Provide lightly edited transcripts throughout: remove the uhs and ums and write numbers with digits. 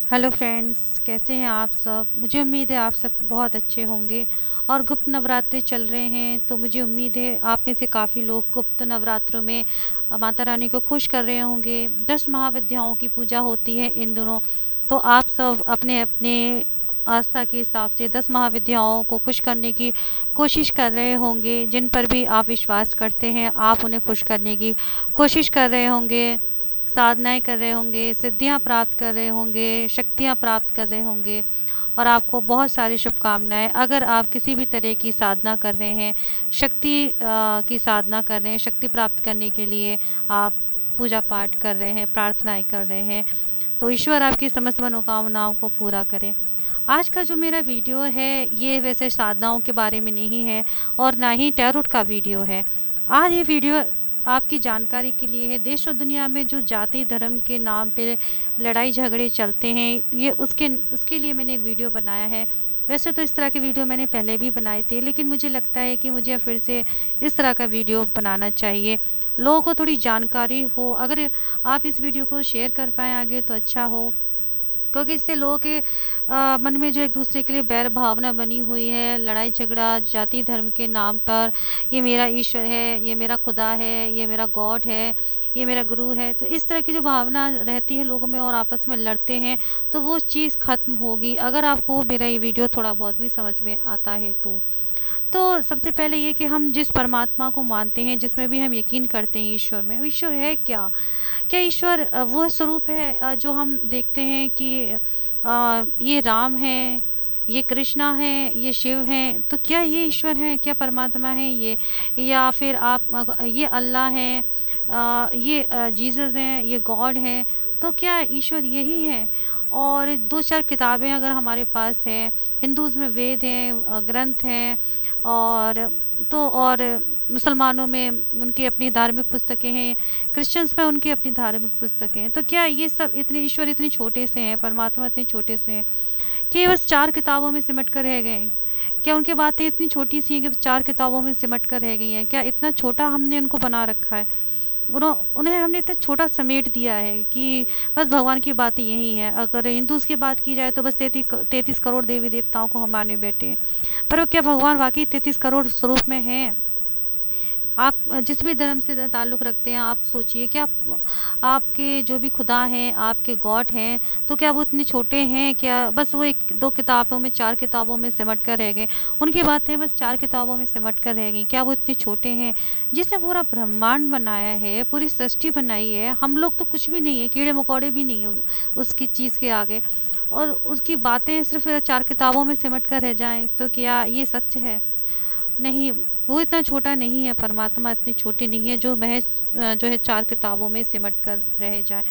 Hello friends, कैसे हैं आप सब। मुझे उम्मीद है आप सब बहुत अच्छे होंगे। और गुप्त नवरात्रि चल रहे हैं तो मुझे उम्मीद है आप में से काफ़ी लोग गुप्त नवरात्रों में माता रानी को खुश कर रहे होंगे। 10 महाविद्याओं की पूजा होती है इन दिनों। तो आप सब अपने अपने आस्था के हिसाब से 10 महाविद्याओं को खुश करने की कोशिश कर रहे होंगे। जिन पर भी आप विश्वास करते हैं आप उन्हें खुश करने की कोशिश कर रहे होंगे, साधनाएँ कर रहे होंगे, सिद्धियाँ प्राप्त कर रहे होंगे, शक्तियाँ प्राप्त कर रहे होंगे। और आपको बहुत सारी शुभकामनाएँ। अगर आप किसी भी तरह की साधना कर रहे हैं, शक्ति की साधना कर रहे हैं, शक्ति प्राप्त करने के लिए आप पूजा पाठ कर रहे हैं, प्रार्थनाएँ कर रहे हैं, तो ईश्वर आपकी समस्त मनोकामनाओं को पूरा करे। आज का जो मेरा वीडियो है ये वैसे साधनाओं के बारे में नहीं है और ना ही टैरोट का वीडियो है। आज ये वीडियो आपकी जानकारी के लिए है। देश और दुनिया में जो जाति धर्म के नाम पे लड़ाई झगड़े चलते हैं, ये उसके उसके लिए मैंने एक वीडियो बनाया है। वैसे तो इस तरह के वीडियो मैंने पहले भी बनाए थे, लेकिन मुझे लगता है कि मुझे फिर से इस तरह का वीडियो बनाना चाहिए, लोगों को थोड़ी जानकारी हो। अगर आप इस वीडियो को शेयर कर पाएँ आगे तो अच्छा हो, क्योंकि इससे लोगों के मन में जो एक दूसरे के लिए बैर भावना बनी हुई है, लड़ाई झगड़ा जाति धर्म के नाम पर, ये मेरा ईश्वर है, ये मेरा खुदा है, ये मेरा गॉड है, ये मेरा गुरु है, तो इस तरह की जो भावना रहती है लोगों में और आपस में लड़ते हैं, तो वो चीज़ ख़त्म होगी अगर आपको मेरा ये वीडियो थोड़ा बहुत भी समझ में आता है तो सबसे पहले ये कि हम जिस परमात्मा को मानते हैं, जिसमें भी हम यकीन करते हैं ईश्वर में, ईश्वर है क्या? क्या ईश्वर वो स्वरूप है जो हम देखते हैं कि ये राम है, ये कृष्णा है, ये शिव हैं, तो क्या ये ईश्वर हैं? क्या परमात्मा है ये? या फिर आप ये अल्लाह हैं, ये जीसस हैं, ये गॉड हैं, तो क्या ईश्वर यही है? और 2-4 किताबें अगर हमारे पास हैं, हिंदूज़ में वेद हैं, ग्रंथ हैं, और और मुसलमानों में उनकी अपनी धार्मिक पुस्तकें हैं, क्रिश्चियंस में उनकी अपनी धार्मिक पुस्तकें हैं। तो क्या ये सब इतने ईश्वर इतने छोटे से हैं, परमात्मा इतने छोटे से हैं कि ये बस 4 किताबों में सिमट कर रह गए हैं? क्या उनकी बातें इतनी छोटी सी हैं कि बस 4 किताबों में सिमट कर रह गई हैं? क्या इतना छोटा हमने उनको बना रखा है? उन्हें हमने इतना छोटा समेट दिया है कि बस भगवान की बातें यही हैं। अगर हिंदूज़ की बात की जाए तो बस 33 करोड़ देवी देवताओं को हम माने बैठे हैं। पर वो क्या भगवान वाक़ई 33 करोड़ स्वरूप में हैं? आप जिस भी धर्म से ताल्लुक़ रखते हैं, आप सोचिए क्या आपके जो भी खुदा हैं, आपके गॉड हैं, तो क्या वो इतने छोटे हैं? क्या बस वो 1-2 किताबों में, 4 किताबों में सिमट कर रह गए? उनकी बातें बस 4 किताबों में सिमट कर रह गईं। क्या वो इतने छोटे हैं? जिसने पूरा ब्रह्मांड बनाया है, पूरी सृष्टि बनाई है, हम लोग तो कुछ भी नहीं है, कीड़े-मकोड़े भी नहीं हैं उसकी चीज़ के आगे। और उसकी बातें सिर्फ़ 4 किताबों में सिमट कर रह जाएँ, तो क्या ये सच है? नहीं, वो इतना छोटा नहीं है, परमात्मा इतनी छोटी नहीं है जो महज़ जो है 4 किताबों में सिमट कर रह जाए।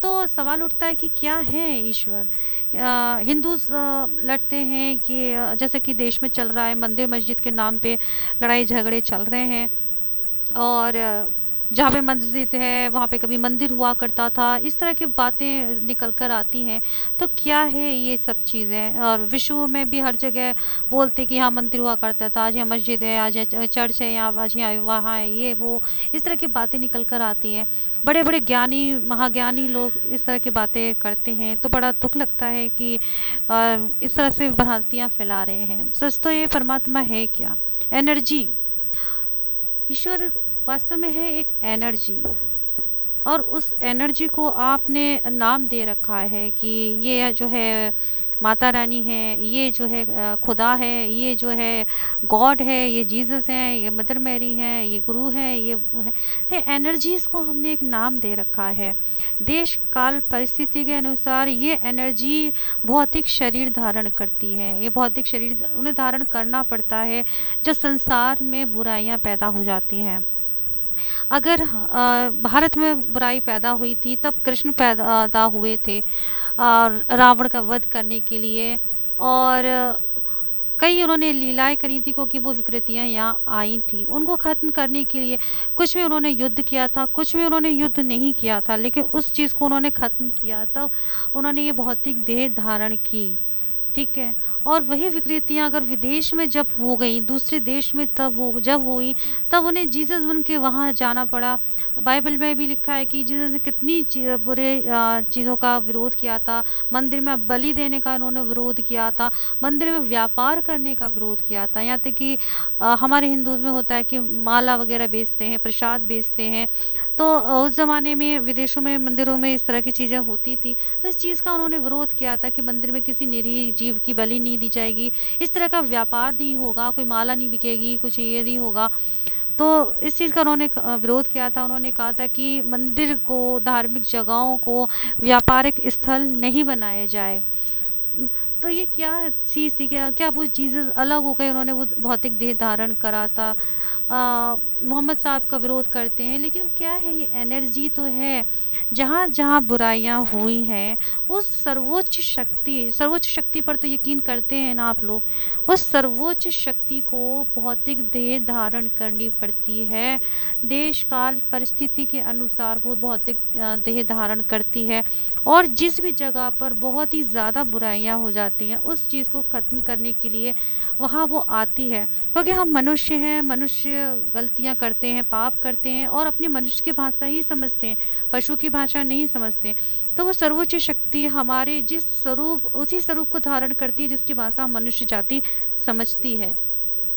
तो सवाल उठता है कि क्या है ईश्वर? हिंदूज़ लड़ते हैं कि जैसे कि देश में चल रहा है, मंदिर मस्जिद के नाम पे लड़ाई झगड़े चल रहे हैं। और जहाँ पे मस्जिद है वहाँ पे कभी मंदिर हुआ करता था, इस तरह की बातें निकल कर आती हैं। तो क्या है ये सब चीज़ें? और विश्व में भी हर जगह बोलते कि यहाँ मंदिर हुआ करता था, आज यहाँ मस्जिद है, आज यहाँ चर्च है, यहाँ आज यहाँ वहाँ है, ये वो, इस तरह की बातें निकल कर आती हैं। बड़े बड़े ज्ञानी महाज्ञानी लोग इस तरह की बातें करते हैं, तो बड़ा दुख लगता है कि इस तरह से भ्रांतियाँ फैला रहे हैं। सच तो ये परमात्मा है क्या? एनर्जी। ईश्वर वास्तव में है एक एनर्जी, और उस एनर्जी को आपने नाम दे रखा है कि ये जो है माता रानी है, ये जो है खुदा है, ये जो है गॉड है, ये जीसस है, ये मदर मैरी है, ये गुरु है, ये वो है। ये एनर्जीज़ को हमने एक नाम दे रखा है। देश काल परिस्थिति के अनुसार ये एनर्जी भौतिक शरीर धारण करती है। ये भौतिक शरीर उन्हें धारण करना पड़ता है जब संसार में बुराइयां पैदा हो जाती हैं। अगर भारत में बुराई पैदा हुई थी तब कृष्ण पैदा हुए थे रावण का वध करने के लिए। और कई उन्होंने लीलाएं करी थी, क्योंकि वो विकृतियां यहाँ आई थी उनको ख़त्म करने के लिए। कुछ में उन्होंने युद्ध किया था, कुछ में उन्होंने युद्ध नहीं किया था, लेकिन उस चीज़ को उन्होंने ख़त्म किया, तब उन्होंने ये भौतिक देह धारण की। ठीक है। और वही विकृतियाँ अगर विदेश में जब हो गई, दूसरे देश में जब हुई, तब उन्हें जीसस बन के वहाँ जाना पड़ा। बाइबल में भी लिखा है कि जीसस ने कितनी बुरे चीज़ों का विरोध किया था। मंदिर में बलि देने का उन्होंने विरोध किया था, मंदिर में व्यापार करने का विरोध किया था। यहाँ तक कि हमारे हिंदूज़ में होता है कि माला वगैरह बेचते हैं, प्रसाद बेचते हैं। तो उस ज़माने में विदेशों में मंदिरों में इस तरह की चीज़ें होती थी। तो इस चीज़ का उन्होंने विरोध किया था कि मंदिर में किसी निरीह जीव की बलि नहीं दी जाएगी, इस तरह का व्यापार नहीं होगा, कोई माला नहीं बिकेगी, कुछ ये नहीं होगा। तो इस चीज़ का उन्होंने विरोध किया था। उन्होंने कहा था कि मंदिर को, धार्मिक जगहों को व्यापारिक स्थल नहीं बनाया जाए। तो ये क्या चीज़ थी, क्या क्या वो जीसस अलग हो गए, उन्होंने वो भौतिक देह धारण करा था। मोहम्मद साहब का विरोध करते हैं, लेकिन क्या है, ये एनर्जी तो है। जहाँ जहाँ बुराइयाँ हुई हैं, उस सर्वोच्च शक्ति पर तो यकीन करते हैं ना आप लोग। उस सर्वोच्च शक्ति को भौतिक देह धारण करनी पड़ती है। देश काल परिस्थिति के अनुसार वो भौतिक देह धारण करती है। और जिस भी जगह पर बहुत ही ज़्यादा बुराइयाँ हो जाती हैं, उस चीज़ को ख़त्म करने के लिए वहाँ वो आती है। क्योंकि हम मनुष्य हैं, मनुष्य गलतियाँ करते हैं, पाप करते हैं और अपनी मनुष्य की भाषा ही समझते हैं, पशु की भाषा नहीं समझते। तो वो सर्वोच्च शक्ति हमारे जिस स्वरूप, उसी स्वरूप को धारण करती है जिसकी भाषा मनुष्य जाति समझती है।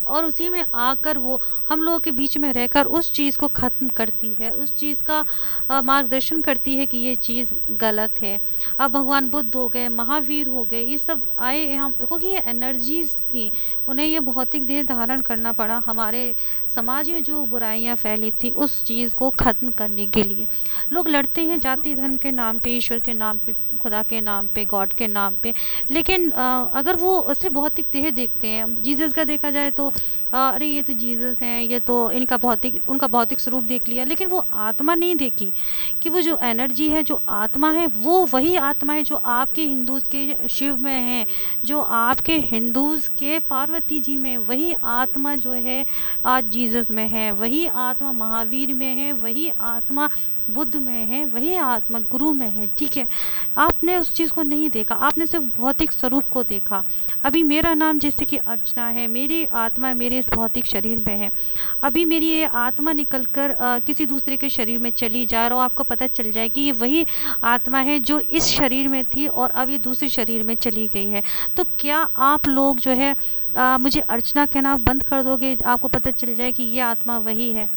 और उसी में आकर वो हम लोगों के बीच में रहकर उस चीज़ को ख़त्म करती है, उस चीज़ का मार्गदर्शन करती है कि ये चीज़ गलत है। अब भगवान बुद्ध हो गए, महावीर हो गए, ये सब आए हम, क्योंकि ये एनर्जीज़ थी, उन्हें ये भौतिक देह धारण करना पड़ा हमारे समाज में जो बुराइयां फैली थी उस चीज़ को ख़त्म करने के लिए। लोग लड़ते हैं जाति धर्म के नाम पे, ईश्वर के नाम पे, खुदा के नाम पे, गॉड के नाम पे। लेकिन अगर वो सिर्फ भौतिक देह देखते हैं, जीसस का देखा जाए तो अरे ये तो जीसस हैं, ये तो उनका भौतिक स्वरूप देख लिया, लेकिन वो आत्मा नहीं देखी कि वो जो एनर्जी है, जो आत्मा है, वो वही आत्मा है जो आपके हिंदूज़ के शिव में है, जो आपके हिंदूज़ के पार्वती जी में, वही आत्मा जो है आज जीसस में है, वही आत्मा महावीर में है, वही आत्मा बुद्ध में है, वही आत्मा गुरु में है। ठीक है, आपने उस चीज़ को नहीं देखा, आपने सिर्फ भौतिक स्वरूप को देखा। अभी मेरा नाम जैसे कि अर्चना है, मेरी आत्मा मेरे इस भौतिक शरीर में है। अभी मेरी ये आत्मा निकल कर किसी दूसरे के शरीर में चली जाए और आपको पता चल जाए कि ये वही आत्मा है जो इस शरीर में थी और अब ये दूसरे शरीर में चली गई है। तो क्या आप लोग जो है मुझे अर्चना कहना बंद कर दोगे, आपको पता चल जाए कि ये आत्मा वही है?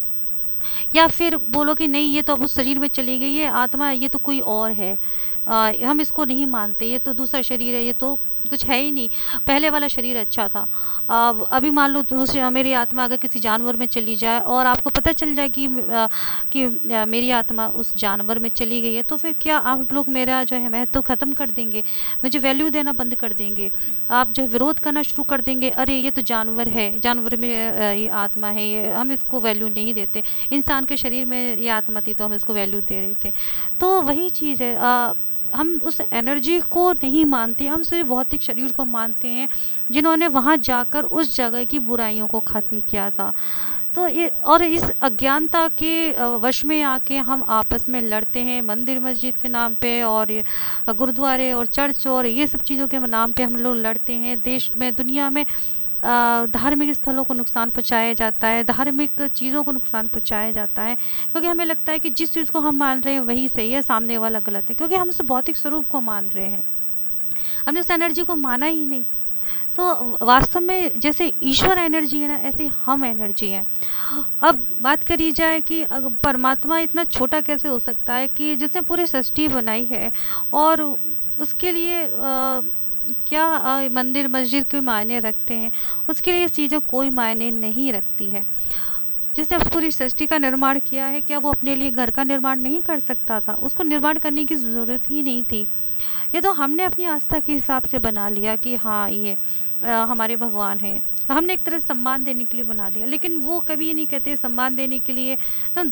या फिर बोलो कि नहीं, ये तो अब उस शरीर में चली गई है आत्मा, ये तो कोई और है, हम इसको नहीं मानते, ये तो दूसरा शरीर है, ये तो कुछ है ही नहीं, पहले वाला शरीर अच्छा था। अभी मान लो दूसरे मेरी आत्मा अगर किसी जानवर में चली जाए और आपको पता चल जाए कि मेरी आत्मा उस जानवर में चली गई है, तो फिर क्या आप लोग मेरा जो है महत्व ख़त्म कर देंगे, मुझे वैल्यू देना बंद कर देंगे, आप जो है विरोध करना शुरू कर देंगे? अरे ये तो जानवर है, जानवर में ये आत्मा है, ये हम इसको वैल्यू नहीं देते, इंसान के शरीर में ये आत्मा थी तो हम इसको वैल्यू दे रहे थे। तो वही चीज़ है, हम उस एनर्जी को नहीं मानते, हम सिर्फ भौतिक शरीर को मानते हैं जिन्होंने वहाँ जाकर उस जगह की बुराइयों को ख़त्म किया था। तो ये, और इस अज्ञानता के वश में आके हम आपस में लड़ते हैं मंदिर मस्जिद के नाम पे, और ये गुरुद्वारे और चर्च और ये सब चीज़ों के नाम पे हम लोग लड़ते हैं। देश में, दुनिया में धार्मिक स्थलों को नुकसान पहुंचाया जाता है, धार्मिक चीज़ों को नुकसान पहुंचाया जाता है, क्योंकि हमें लगता है कि जिस चीज़ को हम मान रहे हैं वही सही है, सामने वाला गलत है, क्योंकि हम उस भौतिक स्वरूप को मान रहे हैं, हमने उस एनर्जी को माना ही नहीं। तो वास्तव में जैसे ईश्वर एनर्जी है ना, ऐसे हम एनर्जी हैं। अब बात करी जाए कि परमात्मा इतना छोटा कैसे हो सकता है कि जिसने पूरी सृष्टि बनाई है, और उसके लिए क्या मंदिर मस्जिद के मायने रखते हैं, उसके लिए चीज़ें कोई मायने नहीं रखती है। जिसने उस पूरी सृष्टि का निर्माण किया है, क्या वो अपने लिए घर का निर्माण नहीं कर सकता था? उसको निर्माण करने की ज़रूरत ही नहीं थी। ये तो हमने अपनी आस्था के हिसाब से बना लिया कि हाँ ये हमारे भगवान हैं, तो हमने एक तरह से सम्मान देने के लिए बना लिया, लेकिन वो कभी नहीं कहते सम्मान देने के लिए तो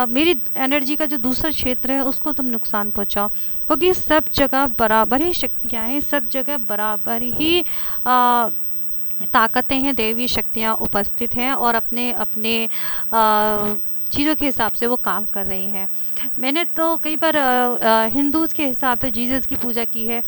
मेरी एनर्जी का जो दूसरा क्षेत्र है उसको तुम नुकसान पहुंचाओ, क्योंकि सब जगह बराबर ही शक्तियाँ हैं, सब जगह बराबर ही ताकतें हैं, दैवी शक्तियाँ उपस्थित हैं, और अपने अपने चीज़ों के हिसाब से वो काम कर रही हैं। मैंने तो कई बार हिंदूज़ के हिसाब से जीसस की पूजा की है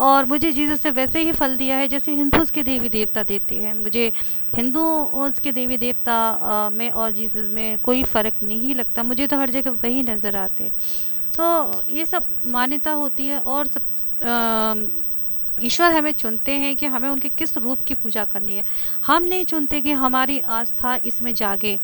और मुझे जीसस ने वैसे ही फल दिया है जैसे हिंदूज़ के देवी देवता देते हैं। मुझे हिंदूज़ के देवी देवता में और जीसस में कोई फ़र्क नहीं लगता, मुझे तो हर जगह वही नज़र आते हैं। तो ये सब मान्यता होती है और सब ईश्वर हमें चुनते हैं कि हमें उनके किस रूप की पूजा करनी है। हम नहीं चुनते कि हमारी आस्था इसमें जागे।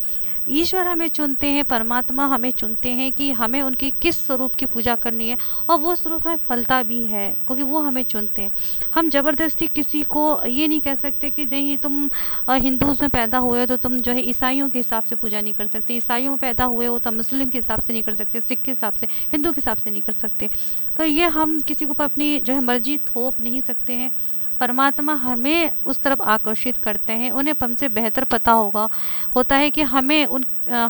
ईश्वर हमें चुनते हैं, परमात्मा हमें चुनते हैं कि हमें उनकी किस स्वरूप की पूजा करनी है और वो स्वरूप हमें फलता भी है क्योंकि वो हमें चुनते हैं। हम ज़बरदस्ती किसी को ये नहीं कह सकते कि नहीं तुम हिंदूज़ में पैदा हुए हो तो तुम जो है ईसाइयों के हिसाब से पूजा नहीं कर सकते, ईसाइयों में पैदा हुए हो तो मुस्लिम के हिसाब से नहीं कर सकते, सिख के हिसाब से, हिंदू के हिसाब से नहीं कर सकते। तो ये हम किसी के ऊपर अपनी जो है मर्जी थोप नहीं सकते हैं। परमात्मा हमें उस तरफ आकर्षित करते हैं, उन्हें हमसे बेहतर पता होता है कि हमें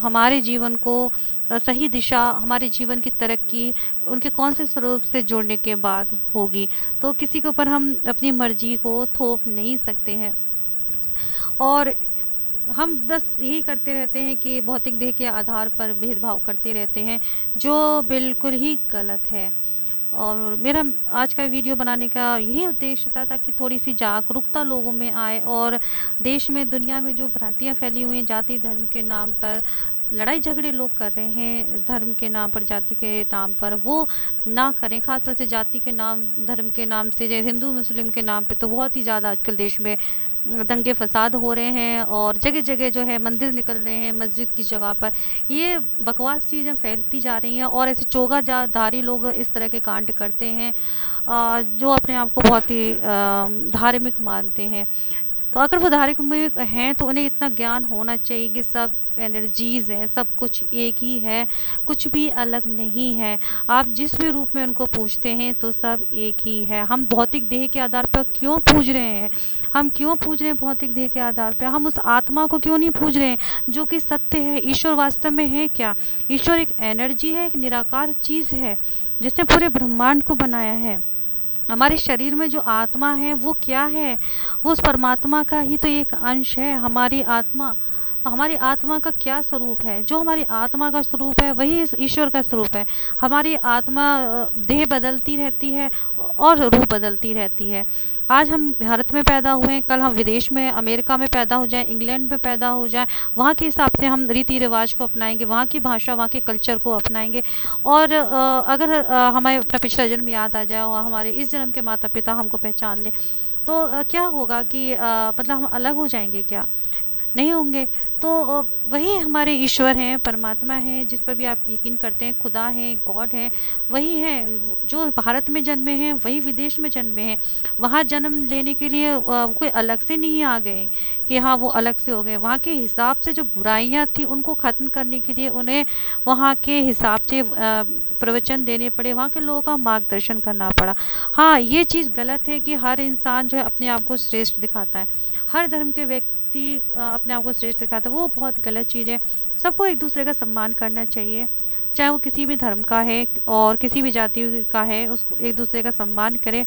हमारे जीवन को सही दिशा, हमारे जीवन की तरक्की उनके कौन से स्वरूप से जुड़ने के बाद होगी। तो किसी के ऊपर हम अपनी मर्जी को थोप नहीं सकते हैं और हम बस यही करते रहते हैं कि भौतिक देह के आधार पर भेदभाव करते रहते हैं जो बिल्कुल ही गलत है। और मेरा आज का वीडियो बनाने का यही उद्देश्य था ताकि थोड़ी सी जागरूकता लोगों में आए और देश में, दुनिया में जो भ्रांतियाँ फैली हुई हैं जाति धर्म के नाम पर, लड़ाई झगड़े लोग कर रहे हैं धर्म के नाम पर, जाति के नाम पर, वो ना करें। ख़ासतौर से जाति के नाम, धर्म के नाम से, जो हिंदू मुस्लिम के नाम पे तो बहुत ही ज़्यादा आजकल देश में दंगे फसाद हो रहे हैं और जगह जगह जो है मंदिर निकल रहे हैं मस्जिद की जगह पर। ये बकवास चीज़ें फैलती जा रही हैं और ऐसे चोगाधारी लोग इस तरह के कांड करते हैं जो अपने आप को बहुत ही धार्मिक मानते हैं। तो अगर वो धार्मिक हैं तो उन्हें इतना ज्ञान होना चाहिए कि सब एनर्जीज़ हैं, सब कुछ एक ही है, कुछ भी अलग नहीं है। आप जिस भी रूप में उनको पूजते हैं तो सब एक ही है। हम भौतिक देह के आधार पर क्यों पूज रहे हैं? हम क्यों पूज रहे हैं भौतिक देह के आधार पे? हम उस आत्मा को क्यों नहीं पूज रहे हैं जो कि सत्य है? ईश्वर वास्तव में है क्या? ईश्वर एक एनर्जी है, एक निराकार चीज़ है जिसने पूरे ब्रह्मांड को बनाया है। हमारे शरीर में जो आत्मा है वो क्या है? वो उस परमात्मा का ही तो एक अंश है। हमारी आत्मा का क्या स्वरूप है? जो हमारी आत्मा का स्वरूप है वही इस ईश्वर का स्वरूप है। हमारी आत्मा देह बदलती रहती है और रूप बदलती रहती है। आज हम भारत में पैदा हुए हैं, कल हम विदेश में, अमेरिका में पैदा हो जाएं, इंग्लैंड में पैदा हो जाएं, वहाँ के हिसाब से हम रीति रिवाज को अपनाएंगे, वहाँ की भाषा, वहाँ के कल्चर को अपनाएंगे। और अगर हमें अपना पिछला जन्म याद आ जाए और हमारे इस जन्म के माता पिता हमको पहचान लें तो क्या होगा कि मतलब हम अलग हो जाएंगे क्या? नहीं होंगे। तो वही हमारे ईश्वर हैं, परमात्मा हैं, जिस पर भी आप यकीन करते हैं, खुदा हैं, गॉड हैं, वही हैं। जो भारत में जन्मे हैं वही विदेश में जन्मे हैं। वहाँ जन्म लेने के लिए कोई अलग से नहीं आ गए कि हाँ वो अलग से हो गए। वहाँ के हिसाब से जो बुराइयाँ थी उनको ख़त्म करने के लिए उन्हें वहाँ के हिसाब से प्रवचन देने पड़े, वहाँ के लोगों का मार्गदर्शन करना पड़ा। हाँ, ये चीज़ गलत है कि हर इंसान जो है अपने आप को श्रेष्ठ दिखाता है। हर धर्म के व्यक्ति अपने आप को श्रेष्ठ दिखाता है, वो बहुत गलत चीज़ है। सबको एक दूसरे का सम्मान करना चाहिए, चाहे वो किसी भी धर्म का है और किसी भी जाति का है, उसको एक दूसरे का सम्मान करें।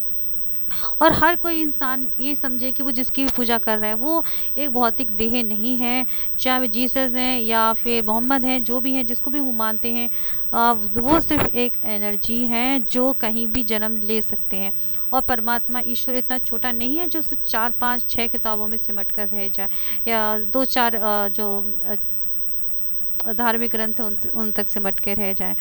और हर कोई इंसान ये समझे कि वो जिसकी भी पूजा कर रहा है वो एक भौतिक देह नहीं है, चाहे वो जीसस हैं या फिर मोहम्मद हैं, जो भी हैं, जिसको भी वो मानते हैं, वो सिर्फ एक एनर्जी है जो कहीं भी जन्म ले सकते हैं। और परमात्मा ईश्वर इतना छोटा नहीं है जो सिर्फ 4, 5, 6 किताबों में सिमट कर रह जाए या 2, 4 जो धार्मिक ग्रंथ उन तक सिमट के रह जाएं।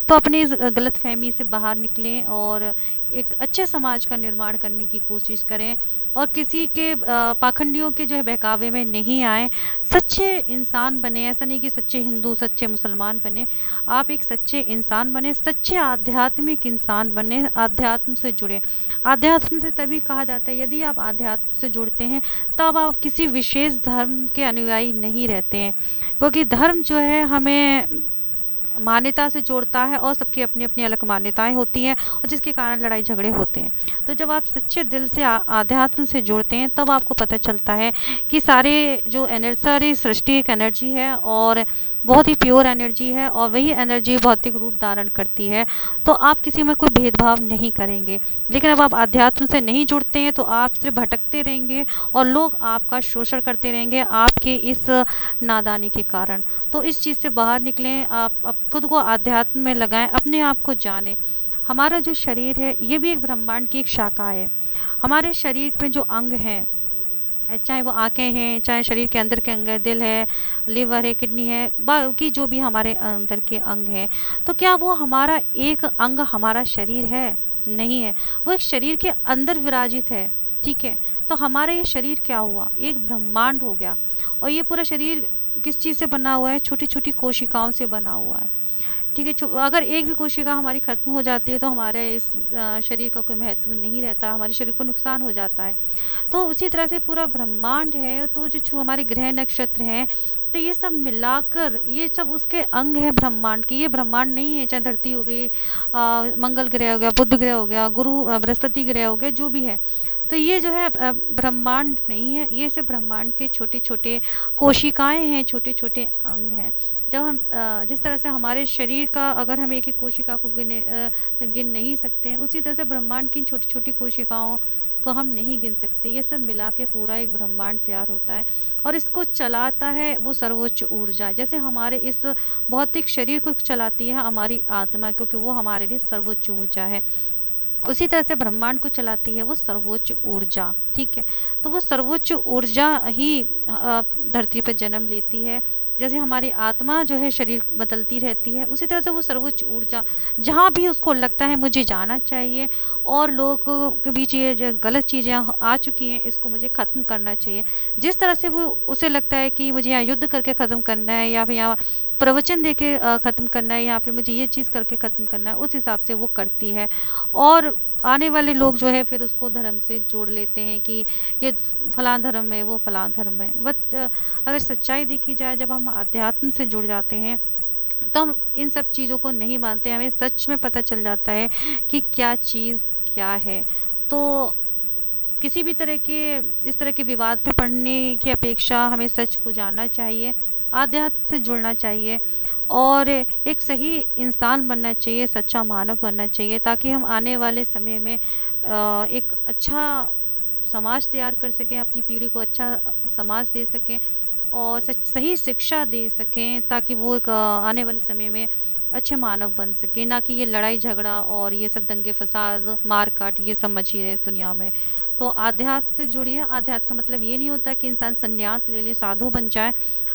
तो अपनी इस गलतफहमी से बाहर निकलें और एक अच्छे समाज का निर्माण करने की कोशिश करें और किसी के पाखंडियों के जो है बहकावे में नहीं आए। सच्चे इंसान बने, ऐसा नहीं कि सच्चे हिंदू, सच्चे मुसलमान बने। आप एक सच्चे इंसान बने, सच्चे आध्यात्मिक इंसान बने, आध्यात्म से जुड़े। आध्यात्म से तभी कहा जाता है, यदि आप आध्यात्म से जुड़ते हैं तब आप किसी विशेष धर्म के अनुयायी नहीं रहते हैं, क्योंकि धर्म जो है हमें मान्यता से जोड़ता है और सबकी अपनी अपनी अलग मान्यताएं होती हैं और जिसके कारण लड़ाई झगड़े होते हैं। तो जब आप सच्चे दिल से आध्यात्म से जुड़ते हैं तब आपको पता चलता है कि सारी सृष्टि एक एनर्जी है और बहुत ही प्योर एनर्जी है और वही एनर्जी भौतिक रूप धारण करती है। तो आप किसी में कोई भेदभाव नहीं करेंगे। लेकिन अब आप अध्यात्म से नहीं जुड़ते हैं तो आप सिर्फ भटकते रहेंगे और लोग आपका शोषण करते रहेंगे आपके इस नादानी के कारण। तो इस चीज़ से बाहर निकलें, आप खुद को अध्यात्म में लगाएं, अपने आप को जानें। हमारा जो शरीर है ये भी एक ब्रह्मांड की एक शाखा है। हमारे शरीर में जो अंग हैं, चाहे वो आँखें हैं, चाहे शरीर के अंदर के अंग है, दिल है, लिवर है, किडनी है, बाकी जो भी हमारे अंदर के अंग हैं, तो क्या वो हमारा एक अंग हमारा शरीर है? नहीं है। वो एक शरीर के अंदर विराजित है, ठीक है? तो हमारा ये शरीर क्या हुआ? एक ब्रह्मांड हो गया। और ये पूरा शरीर किस चीज़ से बना हुआ है? छोटी-छोटी कोशिकाओं से बना हुआ है। ठीक है, अगर एक भी कोशिका हमारी ख़त्म हो जाती है तो हमारे इस शरीर का कोई महत्व नहीं रहता, हमारे शरीर को नुकसान हो जाता है। तो उसी तरह से पूरा ब्रह्मांड है, तो जो हमारे ग्रह नक्षत्र हैं, तो ये सब मिलाकर ये सब उसके अंग हैं ब्रह्मांड के। ये ब्रह्मांड नहीं है, चाहे धरती हो गई, मंगल ग्रह हो गया, बुध ग्रह हो गया, गुरु बृहस्पति ग्रह हो गया, जो भी है। तो ये जो है ब्रह्मांड नहीं है, ये सिर्फ ब्रह्मांड के छोटे छोटे कोशिकाएं हैं, छोटे छोटे अंग हैं। जब हम जिस तरह से हमारे शरीर का अगर हम एक एक कोशिका को गिन नहीं सकते हैं, उसी तरह से ब्रह्मांड की छोटी छोटी कोशिकाओं को हम नहीं गिन सकते। ये सब मिला के पूरा एक ब्रह्मांड तैयार होता है और इसको चलाता है वो सर्वोच्च ऊर्जा। जैसे हमारे इस भौतिक शरीर को चलाती है हमारी आत्मा, क्योंकि वो हमारे लिए सर्वोच्च ऊर्जा है। उसी तरह से ब्रह्मांड को चलाती है वो सर्वोच्च ऊर्जा, ठीक है? तो वो सर्वोच्च ऊर्जा ही धरती पर जन्म लेती है। जैसे हमारी आत्मा जो है शरीर बदलती रहती है, उसी तरह से वो सर्वोच्च ऊर्जा जहाँ भी उसको लगता है मुझे जाना चाहिए और लोगों के बीच ये जो गलत चीज़ें आ चुकी हैं, इसको मुझे ख़त्म करना चाहिए। जिस तरह से वो उसे लगता है कि मुझे यहाँ युद्ध करके ख़त्म करना है या फिर यहाँ प्रवचन दे के ख़त्म करना है या फिर मुझे ये चीज़ करके ख़त्म करना है, उस हिसाब से वो करती है। और आने वाले लोग जो है फिर उसको धर्म से जोड़ लेते हैं कि ये फलां धर्म है, वो फलां धर्म है। बट अगर सच्चाई देखी जाए, जब हम अध्यात्म से जुड़ जाते हैं तो हम इन सब चीज़ों को नहीं मानते, हमें सच में पता चल जाता है कि क्या चीज़ क्या है। तो किसी भी तरह के इस तरह के विवाद में पड़ने की अपेक्षा हमें सच को जानना चाहिए, आध्यात्म से जुड़ना चाहिए और एक सही इंसान बनना चाहिए, सच्चा मानव बनना चाहिए, ताकि हम आने वाले समय में एक अच्छा समाज तैयार कर सकें, अपनी पीढ़ी को अच्छा समाज दे सकें और सही शिक्षा दे सकें, ताकि वो एक आने वाले समय में अच्छे मानव बन सके, ना कि ये लड़ाई झगड़ा और ये सब दंगे फसाद मार काट ये सब मची रहे इस दुनिया में। तो आध्यात्म से जुड़िए। आध्यात्म का मतलब ये नहीं होता कि इंसान संन्यास ले ले, साधु बन जाए।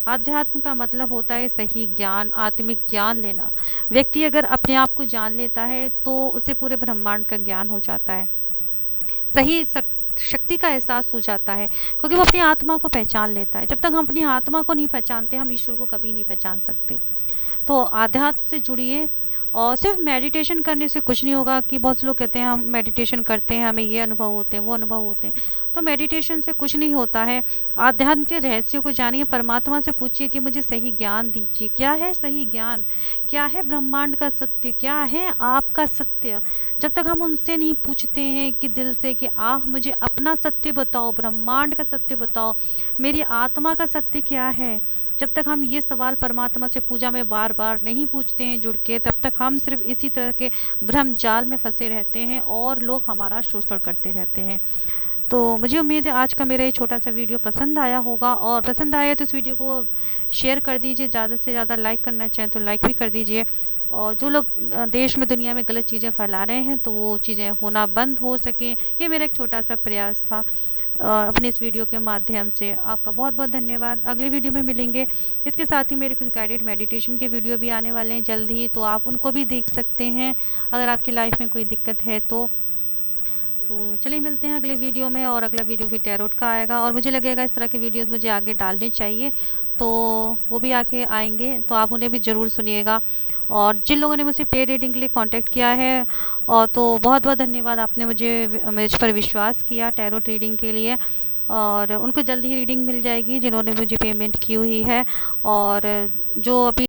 आध्यात्म का मतलब होता है सही ज्ञान, आत्मिक ज्ञान लेना। व्यक्ति अगर अपने आप को जान लेता है तो उसे पूरे ब्रह्मांड का ज्ञान हो जाता है, सही शक्ति का एहसास हो जाता है, क्योंकि वो अपनी आत्मा को पहचान लेता है। जब तक हम अपनी आत्मा को नहीं पहचानते, हम ईश्वर को कभी नहीं पहचान सकते। तो आध्यात्म से जुड़िए। और सिर्फ मेडिटेशन करने से कुछ नहीं होगा कि बहुत से लोग कहते हैं हम मेडिटेशन करते हैं, हमें ये अनुभव होते हैं, वो अनुभव होते हैं। तो मेडिटेशन से कुछ नहीं होता है। आध्यात्म के रहस्यों को जानिए, परमात्मा से पूछिए कि मुझे सही ज्ञान दीजिए। क्या है सही ज्ञान? क्या है ब्रह्मांड का सत्य? क्या है आपका सत्य? जब तक हम उनसे नहीं पूछते हैं कि दिल से कि आप मुझे अपना सत्य बताओ, ब्रह्मांड का सत्य बताओ, मेरी आत्मा का सत्य क्या है, जब तक हम ये सवाल परमात्मा से पूजा में बार बार नहीं पूछते हैं जुड़ के, तब तक हम सिर्फ इसी तरह के भ्रम जाल में फंसे रहते हैं और लोग हमारा शोषण करते रहते हैं। तो मुझे उम्मीद है आज का मेरा ये छोटा सा वीडियो पसंद आया होगा, और पसंद आया तो इस वीडियो को शेयर कर दीजिए, ज़्यादा से ज़्यादा लाइक करना चाहें तो लाइक भी कर दीजिए। और जो लोग देश में दुनिया में गलत चीज़ें फैला रहे हैं तो वो चीज़ें होना बंद हो सकें, ये मेरा एक छोटा सा प्रयास था अपने इस वीडियो के माध्यम से। आपका बहुत बहुत धन्यवाद। अगले वीडियो में मिलेंगे। इसके साथ ही मेरे कुछ गाइडेड मेडिटेशन के वीडियो भी आने वाले हैं जल्द ही, तो आप उनको भी देख सकते हैं अगर आपकी लाइफ में कोई दिक्कत है तो। चलिए मिलते हैं अगले वीडियो में, और अगला वीडियो भी टैरोट का आएगा, और मुझे लगेगा इस तरह के वीडियोस मुझे आगे डालने चाहिए, तो वो भी आके आएंगे, तो आप उन्हें भी ज़रूर सुनिएगा। और जिन लोगों ने मुझसे पेड रीडिंग के लिए कांटेक्ट किया है, और तो बहुत बहुत धन्यवाद, आपने मुझ पर विश्वास किया टैरोट रीडिंग के लिए, और उनको जल्द ही रीडिंग मिल जाएगी जिन्होंने मुझे पेमेंट की हुई है। और जो अभी